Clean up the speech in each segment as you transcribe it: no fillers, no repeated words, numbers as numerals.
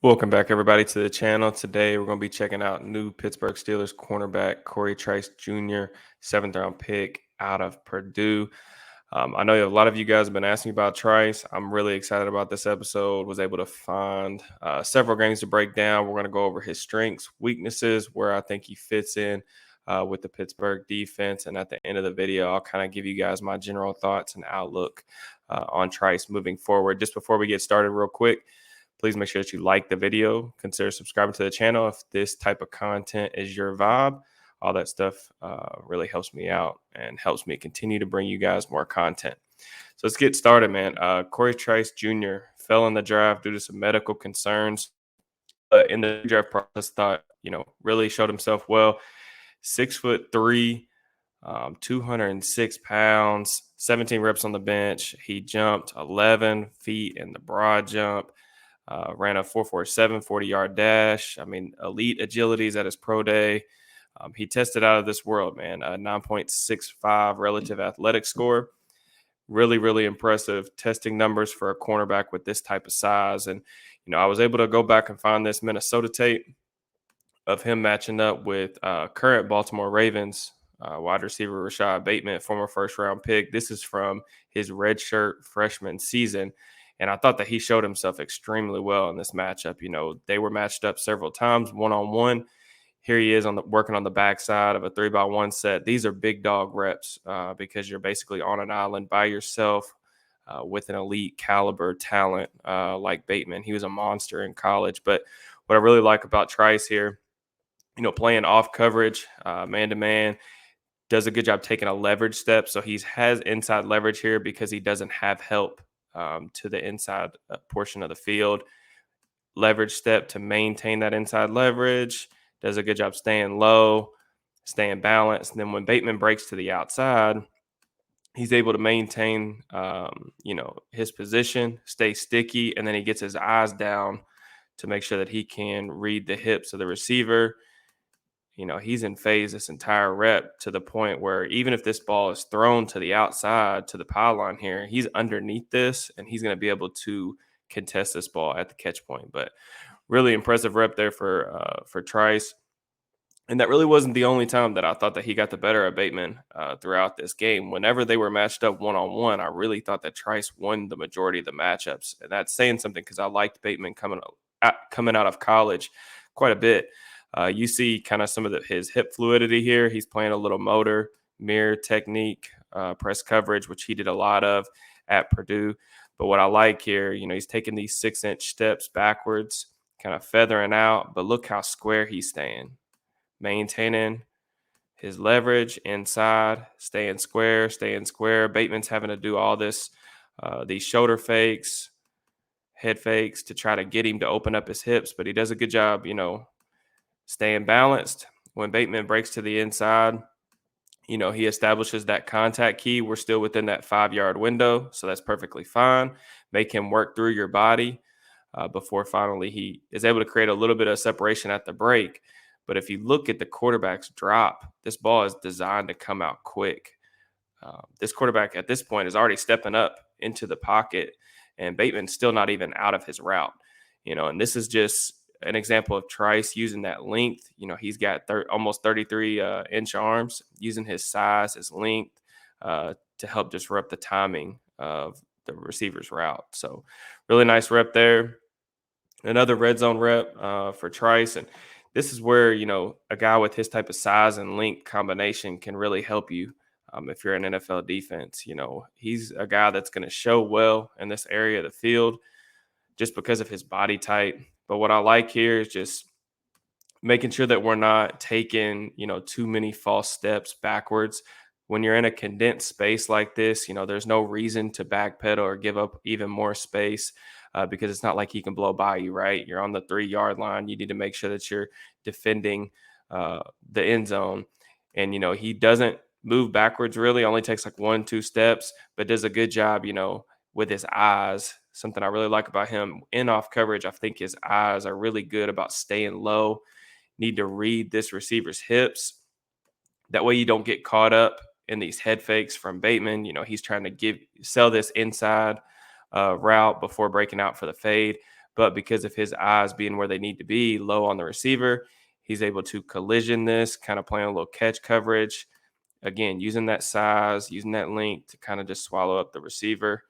Welcome back, everybody, to the channel. Today, we're going to be checking out new Pittsburgh Steelers cornerback Cory Trice Jr., seventh-round pick out of Purdue. I know a lot of you guys have been asking about Trice. I'm really excited about this episode. Was able to find several games to break down. We're going to go over his strengths, weaknesses, where I think he fits in with the Pittsburgh defense. And at the end of the video, I'll kind of give you guys my general thoughts and outlook on Trice moving forward. Just before we get started real quick, please make sure that you like the video. Consider subscribing to the channel if this type of content is your vibe. All that stuff really helps me out and helps me continue to bring you guys more content. So let's get started, man. Cory Trice Jr. fell in the draft due to some medical concerns. In the draft process, thought, really showed himself well. 6'3", 206 pounds, 17 reps on the bench. He jumped 11 feet in the broad jump. Ran a 4.47 40-yard dash. I mean, elite agilities at his pro day. He tested out of this world, man. A 9.65 relative athletic score. Really, really impressive testing numbers for a cornerback with this type of size. And, I was able to go back and find this Minnesota tape of him matching up with current Baltimore Ravens wide receiver Rashad Bateman, former first-round pick. This is from his redshirt freshman season. And I thought that he showed himself extremely well in this matchup. They were matched up several times, one-on-one. Here he is working on the backside of a 3x1 set. These are big dog reps because you're basically on an island by yourself with an elite caliber talent like Bateman. He was a monster in college. But what I really like about Trice here, playing off coverage, man-to-man, does a good job taking a leverage step. So he has inside leverage here because he doesn't have help to the inside portion of the field. Leverage step to maintain that inside leverage. Does a good job staying low, staying balanced. And then when Bateman breaks to the outside, he's able to maintain, his position, stay sticky, and then he gets his eyes down to make sure that he can read the hips of the receiver. He's in phase this entire rep to the point where even if this ball is thrown to the outside, to the pylon here, he's underneath this and he's going to be able to contest this ball at the catch point. But really impressive rep there for Trice. And that really wasn't the only time that I thought that he got the better of Bateman throughout this game. Whenever they were matched up one-on-one, I really thought that Trice won the majority of the matchups. And that's saying something because I liked Bateman coming out of college quite a bit. You see kind of some of his hip fluidity here. He's playing a little motor, mirror technique, press coverage, which he did a lot of at Purdue. But what I like here, he's taking these 6-inch steps backwards, kind of feathering out. But look how square he's staying, maintaining his leverage inside, staying square. Bateman's having to do all this, these shoulder fakes, head fakes to try to get him to open up his hips. But he does a good job, staying balanced. When Bateman breaks to the inside, he establishes that contact key. We're still within that 5-yard window, so that's perfectly fine. Make him work through your body before finally he is able to create a little bit of separation at the break. But if you look at the quarterback's drop, this ball is designed to come out quick. This quarterback at this point is already stepping up into the pocket, and Bateman's still not even out of his route. And this is just an example of Trice using that length. He's got almost 33-inch arms, using his size, his length to help disrupt the timing of the receiver's route. So really nice rep there. Another red zone rep for Trice. And this is where, a guy with his type of size and length combination can really help you if you're an NFL defense. He's a guy that's going to show well in this area of the field just because of his body type. But what I like here is just making sure that we're not taking, too many false steps backwards. When you're in a condensed space like this, there's no reason to backpedal or give up even more space because it's not like he can blow by you, right? You're on the 3-yard line. You need to make sure that you're defending the end zone. And, he doesn't move backwards really, only takes like 1-2 steps, but does a good job, with his eyes. Something I really like about him in off coverage, I think his eyes are really good about staying low. Need to read this receiver's hips. That way you don't get caught up in these head fakes from Bateman. He's trying to sell this inside route before breaking out for the fade. But because of his eyes being where they need to be, low on the receiver, he's able to collision this, kind of playing a little catch coverage. Again, using that size, using that length to kind of just swallow up the receiver.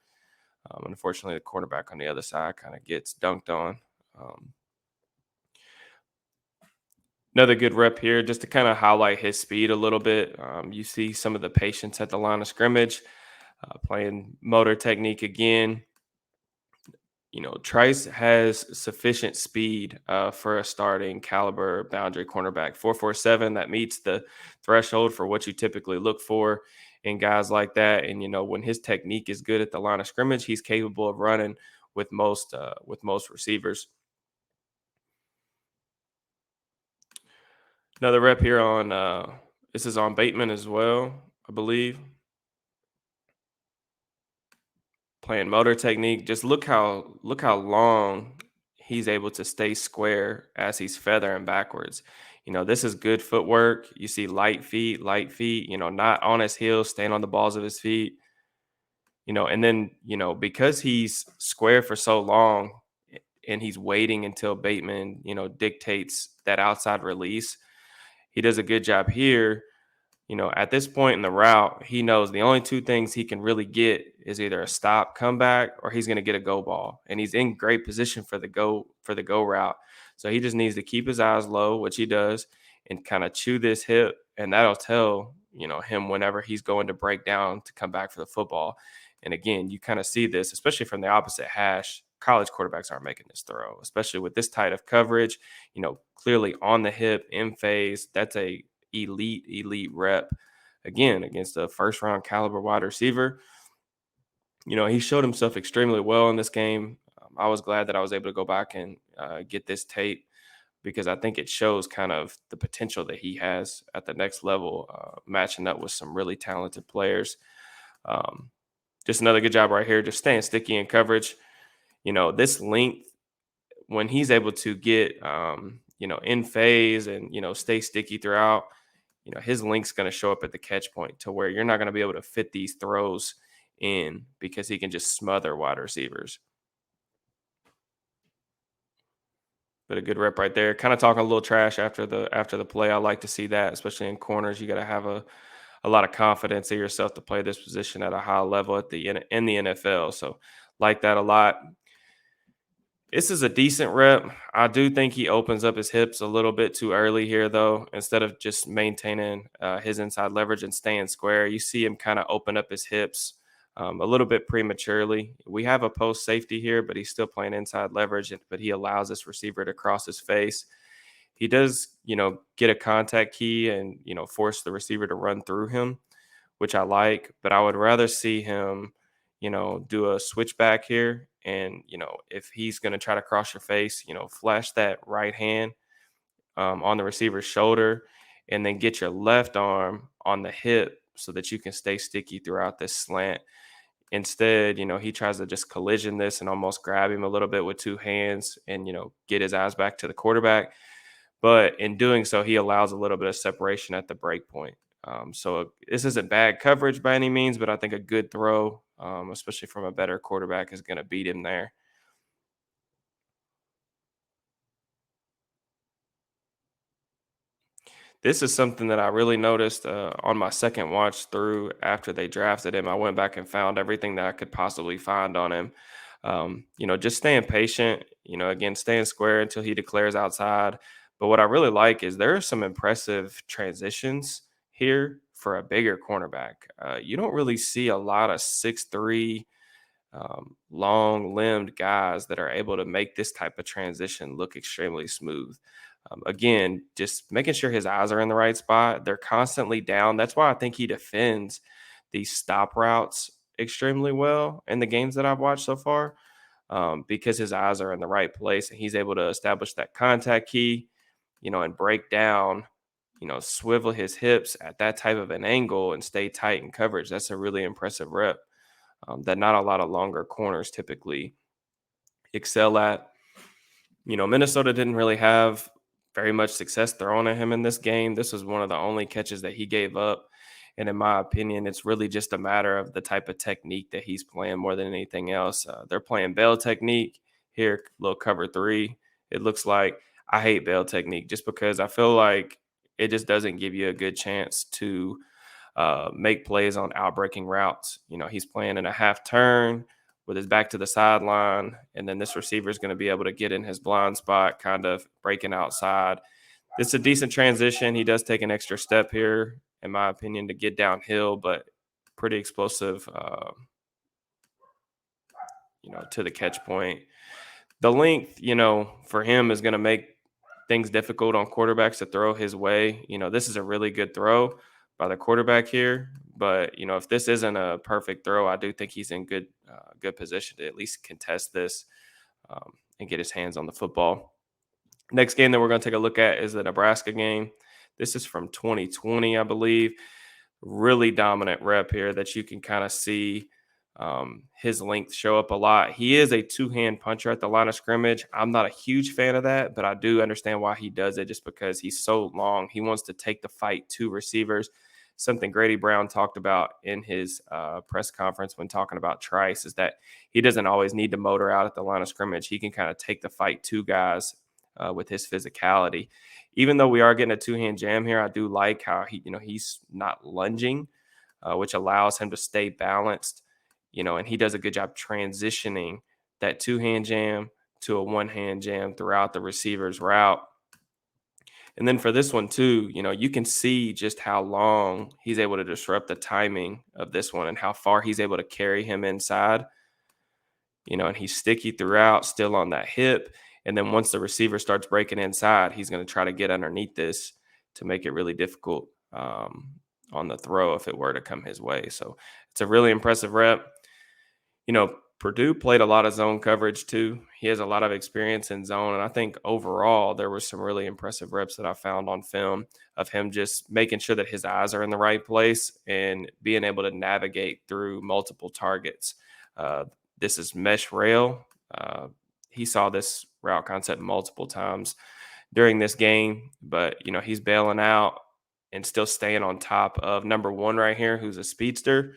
Unfortunately, the quarterback on the other side kind of gets dunked on. Um, Another good rep here, just to kind of highlight his speed a little bit. You see some of the patience at the line of scrimmage, playing motor technique again. Trice has sufficient speed for a starting caliber boundary cornerback. 4.47, that meets the threshold for what you typically look for in guys like that. And when his technique is good at the line of scrimmage, he's capable of running with most receivers. Another rep here on this is on Bateman as well, I believe. Playing motor technique. Just look how long he's able to stay square as he's feathering backwards. This is good footwork. You see light feet, not on his heels, staying on the balls of his feet. And then, because he's square for so long and he's waiting until Bateman, dictates that outside release, he does a good job here. At this point in the route, he knows the only two things he can really get is either a stop, comeback, or he's going to get a go ball. And he's in great position for the go route. So he just needs to keep his eyes low, which he does, and kind of chew this hip, and that'll tell, him whenever he's going to break down to come back for the football. And again, you kind of see this, especially from the opposite hash. College quarterbacks aren't making this throw, especially with this tight of coverage, clearly on the hip, in phase. That's a elite rep again against a first round caliber wide receiver. He showed himself extremely well in this game. I was glad that I was able to go back and get this tape because I think it shows kind of the potential that he has at the next level, matching up with some really talented players. um, just another good job right here, just staying sticky in coverage. This length, when he's able to get in phase and stay sticky throughout, his link's going to show up at the catch point to where you're not going to be able to fit these throws in because he can just smother wide receivers. But a good rep right there. Kind of talking a little trash after the play. I like to see that, especially in corners. You got to have a lot of confidence in yourself to play this position at a high level in the NFL. So like that a lot. This is a decent rep. I do think he opens up his hips a little bit too early here, though. Instead of just maintaining his inside leverage and staying square, you see him kind of open up his hips a little bit prematurely. We have a post safety here, but he's still playing inside leverage, but he allows this receiver to cross his face. He does, get a contact key and, force the receiver to run through him, which I like, but I would rather see him, do a switchback here. And, if he's going to try to cross your face, flash that right hand on the receiver's shoulder and then get your left arm on the hip so that you can stay sticky throughout this slant. Instead, he tries to just collision this and almost grab him a little bit with two hands and, get his eyes back to the quarterback. But in doing so, he allows a little bit of separation at the break point. So this isn't bad coverage by any means, but I think a good throw, especially from a better quarterback, is going to beat him there. This is something that I really noticed on my second watch through after they drafted him. I went back and found everything that I could possibly find on him. Just staying patient, again, staying square until he declares outside. But what I really like is there are some impressive transitions here for a bigger cornerback. You don't really see a lot of 6'3", long limbed guys that are able to make this type of transition look extremely smooth. Again, just making sure his eyes are in the right spot. They're constantly down. That's why I think he defends these stop routes extremely well in the games that I've watched so far, because his eyes are in the right place and he's able to establish that contact key, and break down, swivel his hips at that type of an angle and stay tight in coverage. That's a really impressive rep that not a lot of longer corners typically excel at. Minnesota didn't really have very much success throwing at him in this game. This was one of the only catches that he gave up. And in my opinion, it's really just a matter of the type of technique that he's playing more than anything else. They're playing bell technique. here, little cover three. It looks like I hate bail technique just because I feel like it just doesn't give you a good chance to make plays on outbreaking routes. He's playing in a half turn with his back to the sideline, and then this receiver is going to be able to get in his blind spot, kind of breaking outside. It's a decent transition. He does take an extra step here, in my opinion, to get downhill, but pretty explosive, to the catch point. The length, for him is going to make things difficult on quarterbacks to throw his way. This is a really good throw by the quarterback here, but if this isn't a perfect throw, I do think he's in good position to at least contest this and get his hands on the football. Next game that we're going to take a look at is the Nebraska game. This is from 2020, I believe. Really dominant rep here that you can kind of see his length show up a lot. He is a two-hand puncher at the line of scrimmage. I'm not a huge fan of that, but I do understand why he does it, just because he's so long. He wants to take the fight to receivers. Something Grady Brown talked about in his press conference when talking about Trice is that he doesn't always need to motor out at the line of scrimmage. He can kind of take the fight to guys with his physicality. Even though we are getting a two-hand jam here, I do like how he's not lunging, which allows him to stay balanced, and he does a good job transitioning that two-hand jam to a one-hand jam throughout the receiver's route. And then for this one too, you can see just how long he's able to disrupt the timing of this one and how far he's able to carry him inside, and he's sticky throughout, still on that hip. And then once the receiver starts breaking inside, he's going to try to get underneath this to make it really difficult on the throw if it were to come his way. So it's a really impressive rep. Purdue played a lot of zone coverage too. He has a lot of experience in zone. And I think overall there were some really impressive reps that I found on film of him just making sure that his eyes are in the right place and being able to navigate through multiple targets. This is mesh rail. He saw this route concept multiple times during this game, but he's bailing out and still staying on top of number one right here, who's a speedster.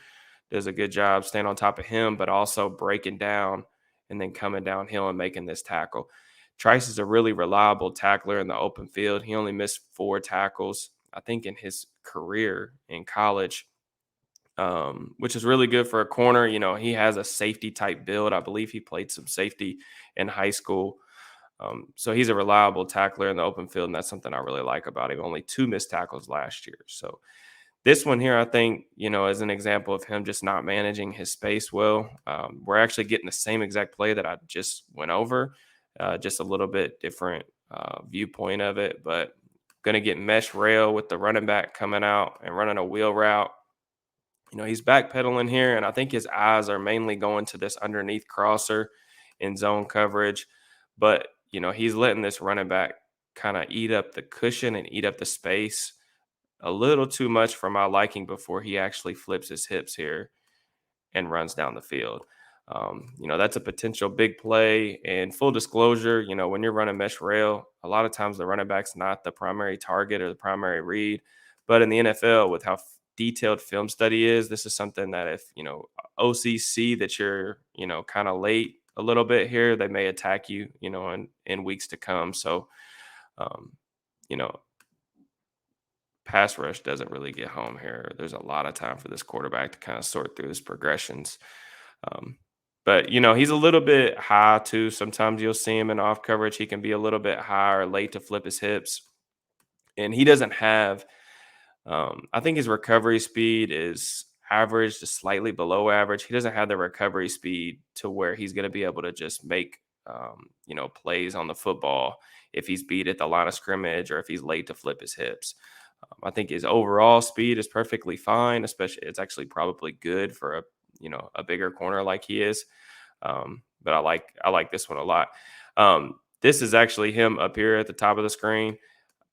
Does a good job staying on top of him, but also breaking down and then coming downhill and making this tackle. Trice is a really reliable tackler in the open field. He only missed 4 tackles, I think, in his career in college, which is really good for a corner. He has a safety type build. I believe he played some safety in high school. So he's a reliable tackler in the open field, and that's something I really like about him. Only 2 missed tackles last year. So this one here, I think, is an example of him just not managing his space well. We're actually getting the same exact play that I just went over, just a little bit different viewpoint of it, but going to get mesh rail with the running back coming out and running a wheel route. He's backpedaling here, and I think his eyes are mainly going to this underneath crosser in zone coverage. But, he's letting this running back kind of eat up the cushion and eat up the space a little too much for my liking before he actually flips his hips here and runs down the field. That's a potential big play. And full disclosure, when you're running mesh rail, a lot of times the running back's not the primary target or the primary read. But in the NFL, with how detailed film study is, this is something that if, OC see that you're, kind of late a little bit here, they may attack you, in weeks to come. So, pass rush doesn't really get home here. There's a lot of time for this quarterback to kind of sort through his progressions. But, he's a little bit high too. Sometimes you'll see him in off coverage. He can be a little bit high or late to flip his hips. And he doesn't have, I think his recovery speed is average to slightly below average. He doesn't have the recovery speed to where he's going to be able to just make, plays on the football if he's beat at the line of scrimmage or if he's late to flip his hips. I think his overall speed is perfectly fine, especially it's actually probably good for a bigger corner like he is. But I like this one a lot. This is actually him up here at the top of the screen.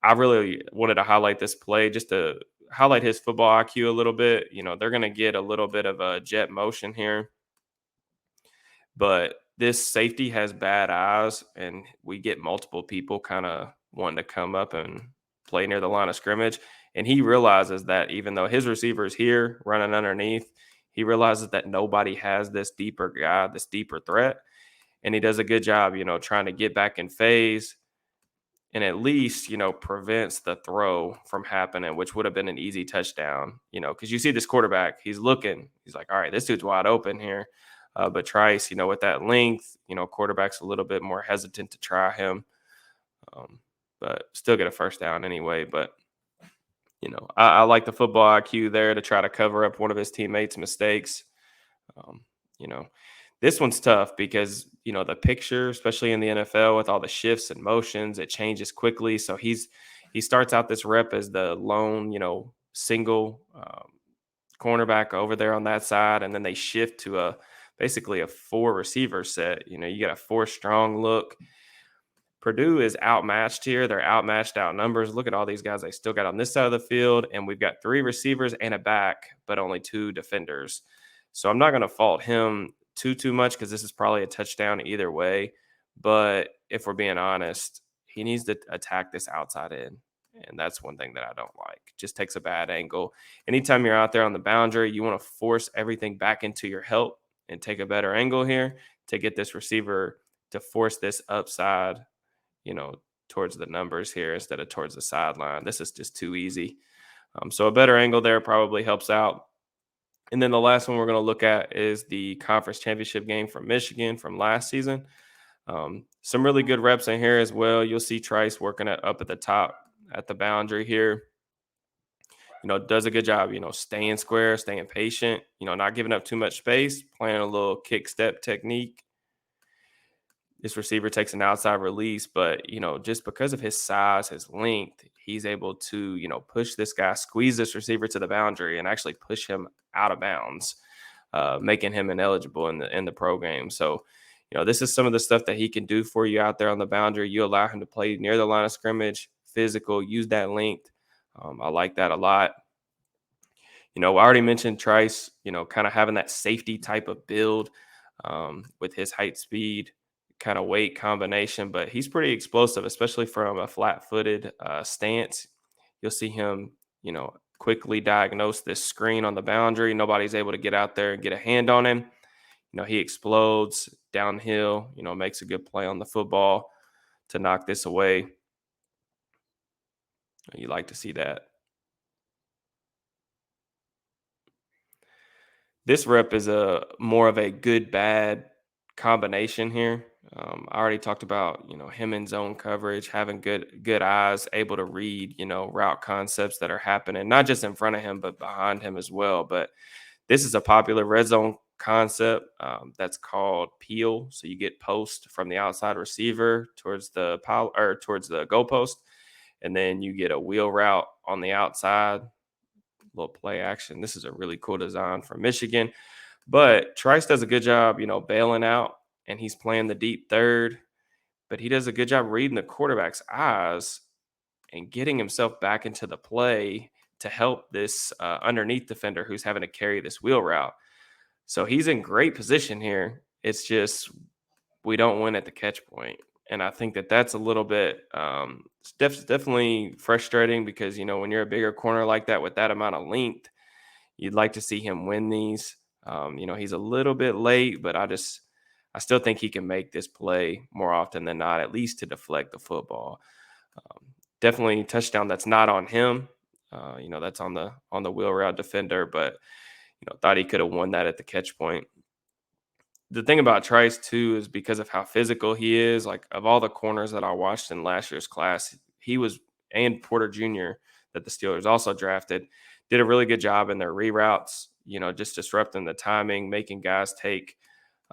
I really wanted to highlight this play just to highlight his football IQ a little bit. They're going to get a little bit of a jet motion here, but this safety has bad eyes, and we get multiple people kind of wanting to come up and play near the line of scrimmage. And he realizes that even though his receiver is here running underneath, he realizes that nobody has this deeper guy, this deeper threat. and he does a good job, trying to get back in phase and at least, prevents the throw from happening, which would have been an easy touchdown, because you see this quarterback, he's looking, he's like, all right, this dude's wide open here. But Trice, with that length, quarterback's a little bit more hesitant to try him, but still get a first down anyway. But, I like the football IQ there to try to cover up one of his teammates' mistakes. Um, you know, this one's tough because, the picture, especially in the NFL with all the shifts and motions, it changes quickly. So he starts out this rep as the lone, single cornerback over there on that side. And then they shift to basically a 4 receiver set. You get a 4 strong look. Purdue is outmatched here. They're outmatched, outnumbers. Look at all these guys they still got on this side of the field. And we've got 3 receivers and a back, but only 2 defenders. So I'm not going to fault him too much because this is probably a touchdown either way. But if we're being honest, he needs to attack this outside end. And that's one thing that I don't like. Just takes a bad angle. Anytime you're out there on the boundary, you want to force everything back into your help and take a better angle here to get this receiver to force this upside, towards the numbers here instead of towards the sideline. This is just too easy. So a better angle there probably helps out. And then the last one we're going to look at is the conference championship game from Michigan from last season. Some really good reps in here as well. You'll see Trice working up at the top at the boundary here. Does a good job, staying square, staying patient, not giving up too much space, playing a little kick step technique. This receiver takes an outside release, but, just because of his size, his length, he's able to, push this guy, squeeze this receiver to the boundary and actually push him out of bounds, making him ineligible in the pro game. So, this is some of the stuff that he can do for you out there on the boundary. You allow him to play near the line of scrimmage, physical, use that length. I like that a lot. I already mentioned Trice, kind of having that safety type of build with his height, speed, kind of weight combination, but he's pretty explosive, especially from a flat-footed stance. You'll see him, quickly diagnose this screen on the boundary. Nobody's able to get out there and get a hand on him. He explodes downhill, makes a good play on the football to knock this away. You like to see that. This rep is a more of a good bad combination here. I already talked about him in zone coverage, having good eyes, able to read route concepts that are happening not just in front of him but behind him as well. But this is a popular red zone concept that's called peel. So you get post from the outside receiver towards the pile or towards the goalpost, and then you get a wheel route on the outside. Little play action. This is a really cool design from Michigan. But Trice does a good job, bailing out, and he's playing the deep third. But he does a good job reading the quarterback's eyes and getting himself back into the play to help this underneath defender who's having to carry this wheel route. So he's in great position here. It's just we don't win at the catch point. And I think that's a little bit definitely frustrating because, when you're a bigger corner like that with that amount of length, you'd like to see him win these. He's a little bit late, but I still think he can make this play more often than not, at least to deflect the football. Definitely touchdown that's not on him. That's on the wheel route defender, but, thought he could have won that at the catch point. The thing about Trice too is because of how physical he is, like of all the corners that I watched in last year's class, he was, and Porter Jr. that the Steelers also drafted, did a really good job in their reroutes, just disrupting the timing, making guys take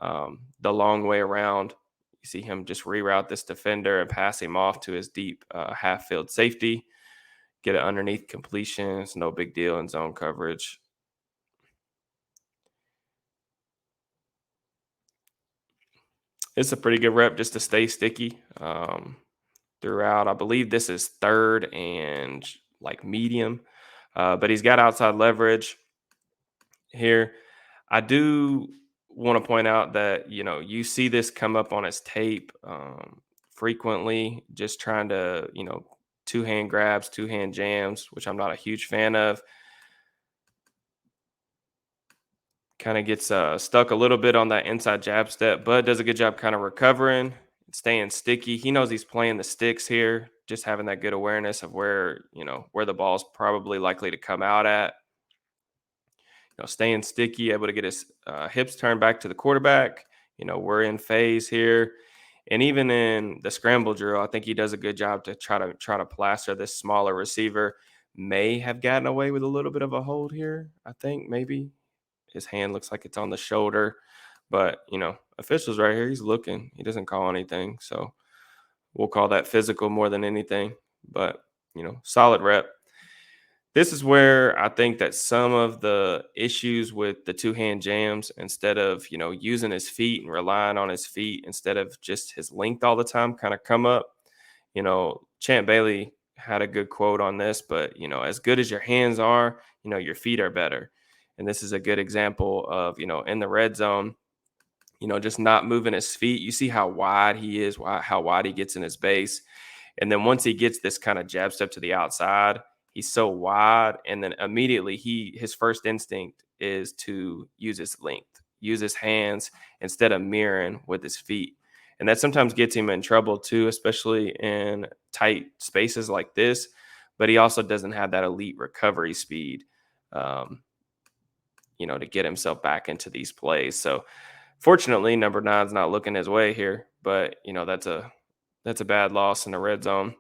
the long way around. You see him just reroute this defender and pass him off to his deep half field safety, get it underneath completion. It's no big deal in zone coverage. It's a pretty good rep just to stay sticky throughout. I believe this is third and like medium, but he's got outside leverage here. I do want to point out that, you see this come up on his tape frequently, just trying to, two-hand grabs, two-hand jams, which I'm not a huge fan of. Kind of gets stuck a little bit on that inside jab step, but does a good job kind of recovering, staying sticky. He knows he's playing the sticks here, just having that good awareness of where the ball's probably likely to come out at. Staying sticky, able to get his hips turned back to the quarterback. We're in phase here, and even in the scramble drill, I think he does a good job to try to plaster this smaller receiver. May have gotten away with a little bit of a hold here. I think maybe his hand looks like it's on the shoulder, but officials right here. He's looking. He doesn't call anything, so we'll call that physical more than anything. But solid rep. This is where I think that some of the issues with the two-hand jams, instead of, using his feet and relying on his feet instead of just his length all the time, kind of come up. Champ Bailey had a good quote on this, but, as good as your hands are, your feet are better. And this is a good example of, in the red zone, just not moving his feet. You see how wide he is, how wide he gets in his base. And then once he gets this kind of jab step to the outside, he's so wide. And then immediately his first instinct is to use his length, use his hands instead of mirroring with his feet. And that sometimes gets him in trouble too, especially in tight spaces like this. But he also doesn't have that elite recovery speed, to get himself back into these plays. So fortunately, number 9's not looking his way here, but that's a bad loss in the red zone.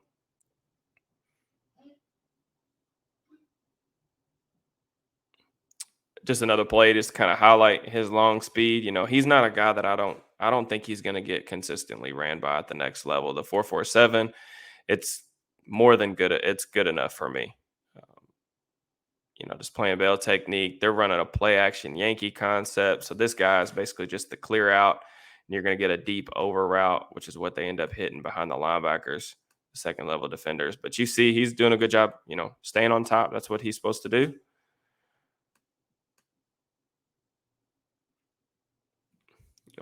Just another play, just kind of highlight his long speed. He's not a guy that I don't think he's going to get consistently ran by at the next level. The 4.47, it's more than good. It's good enough for me. Just playing bail technique. They're running a play action Yankee concept. So this guy is basically just the clear out, and you're going to get a deep over route, which is what they end up hitting behind the linebackers, the second level defenders. But you see, he's doing a good job, staying on top. That's what he's supposed to do.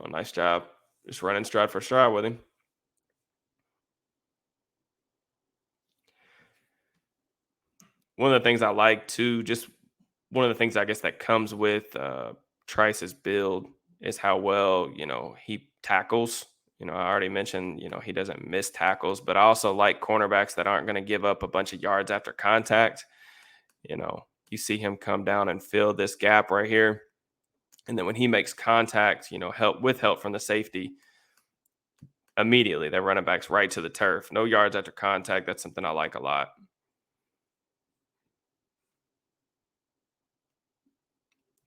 Nice job. Just running stride for stride with him. One of the things I like too, just one of the things I guess that comes with Trice's build is how well, he tackles. I already mentioned, he doesn't miss tackles, but I also like cornerbacks that aren't going to give up a bunch of yards after contact. You see him come down and fill this gap right here. And then when he makes contact, help from the safety, immediately that running back's right to the turf. No yards after contact. That's something I like a lot.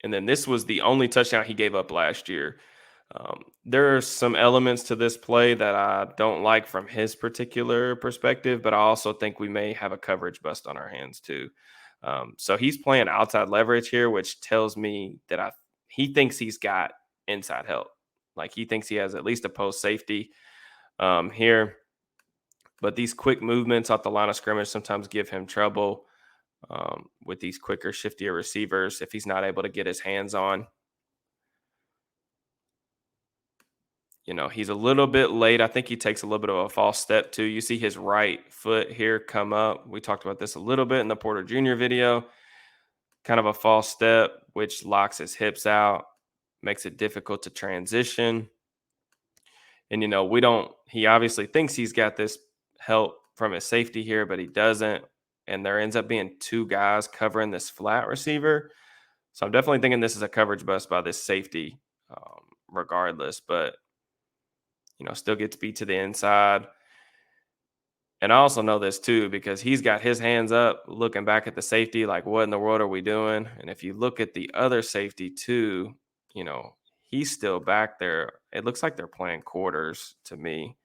And then this was the only touchdown he gave up last year. There are some elements to this play that I don't like from his particular perspective, but I also think we may have a coverage bust on our hands too. So he's playing outside leverage here, which tells me that he thinks he's got inside help. Like he thinks he has at least a post safety here. But these quick movements off the line of scrimmage sometimes give him trouble with these quicker, shiftier receivers if he's not able to get his hands on. He's a little bit late. I think he takes a little bit of a false step too. You see his right foot here come up. We talked about this a little bit in the Porter Jr. video. Kind of a false step, which locks his hips out, makes it difficult to transition. And, he obviously thinks he's got this help from his safety here, but he doesn't. And there ends up being two guys covering this flat receiver. So I'm definitely thinking this is a coverage bust by this safety regardless, but, still gets beat to the inside. And I also know this too, because he's got his hands up looking back at the safety, like, what in the world are we doing? And if you look at the other safety too, he's still back there. It looks like they're playing quarters to me.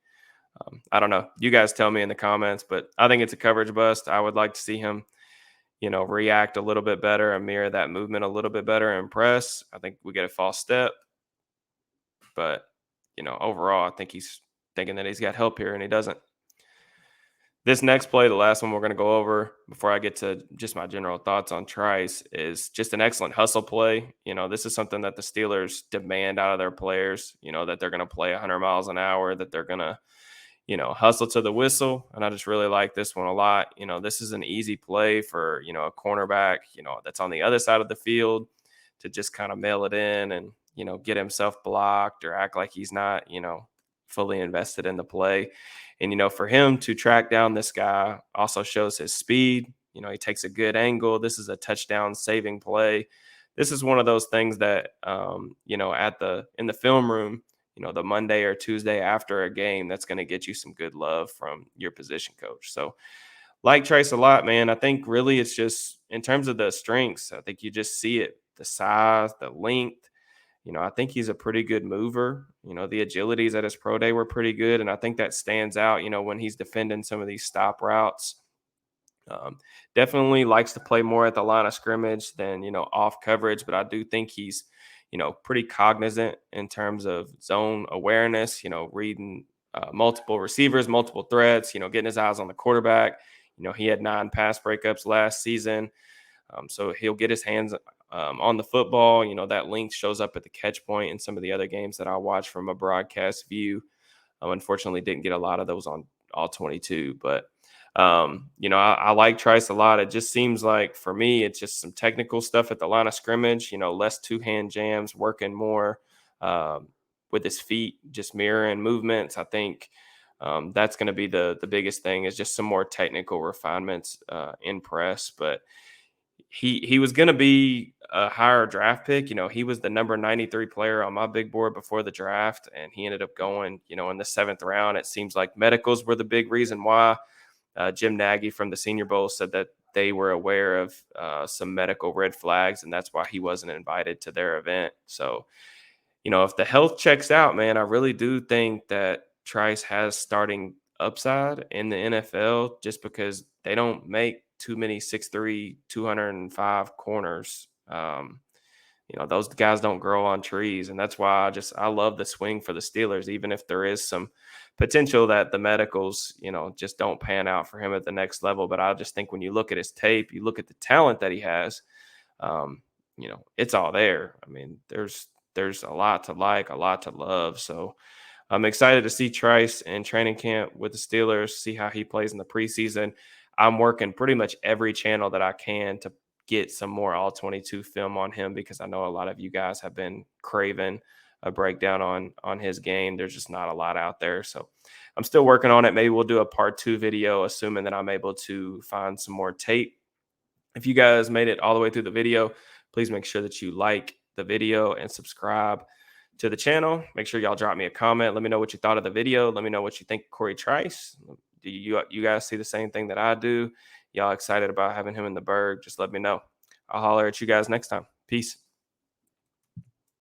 I don't know. You guys tell me in the comments, but I think it's a coverage bust. I would like to see him, react a little bit better and mirror that movement a little bit better and press. I think we get a false step. But, overall, I think he's thinking that he's got help here and he doesn't. This next play, the last one we're going to go over before I get to just my general thoughts on Trice, is just an excellent hustle play. This is something that the Steelers demand out of their players, that they're going to play 100 miles an hour, that they're going to, hustle to the whistle. And I just really like this one a lot. This is an easy play for, a cornerback, that's on the other side of the field to just kind of mail it in and, get himself blocked or act like he's not, fully invested in the play. And, for him to track down this guy also shows his speed. He takes a good angle. This is a touchdown saving play. This is one of those things that, in the film room, the Monday or Tuesday after a game, that's going to get you some good love from your position coach. So, like Trice a lot, man. I think really it's just in terms of the strengths, I think you just see it, the size, the length. I think he's a pretty good mover. The agilities at his pro day were pretty good. And I think that stands out, when he's defending some of these stop routes. Definitely likes to play more at the line of scrimmage than, off coverage. But I do think he's, pretty cognizant in terms of zone awareness, reading multiple receivers, multiple threats, getting his eyes on the quarterback. He had 9 pass breakups last season. So he'll get his hands on the football. That length shows up at the catch point in some of the other games that I watch from a broadcast view. Unfortunately, didn't get a lot of those on all 22. But, I like Trice a lot. It just seems like for me, it's just some technical stuff at the line of scrimmage, less two-hand jams, working more with his feet, just mirroring movements. I think that's going to be the biggest thing is just some more technical refinements in press. But he was going to be a higher draft pick. He was the number 93 player on my big board before the draft, and he ended up going, in the 7th round. It seems like medicals were the big reason why. Jim Nagy from the Senior Bowl said that they were aware of some medical red flags, and that's why he wasn't invited to their event. So, if the health checks out, man, I really do think that Trice has starting upside in the NFL just because they don't make too many 6'3", 205 corners. Those guys don't grow on trees. And that's why I love the swing for the Steelers, even if there is some potential that the medicals, just don't pan out for him at the next level. But I just think when you look at his tape, you look at the talent that he has, it's all there. I mean, there's a lot to like, a lot to love. So I'm excited to see Trice in training camp with the Steelers, see how he plays in the preseason. I'm working pretty much every channel that I can to get some more all 22 film on him because I know a lot of you guys have been craving a breakdown on his game. There's just not a lot out there. So I'm still working on it. Maybe we'll do a part 2 video, assuming that I'm able to find some more tape. If you guys made it all the way through the video, please make sure that you like the video and subscribe to the channel. Make sure y'all drop me a comment. Let me know what you thought of the video. Let me know what you think of Cory Trice. Do you guys see the same thing that I do? Y'all excited about having him in the Berg? Just let me know. I'll holler at you guys next time. Peace.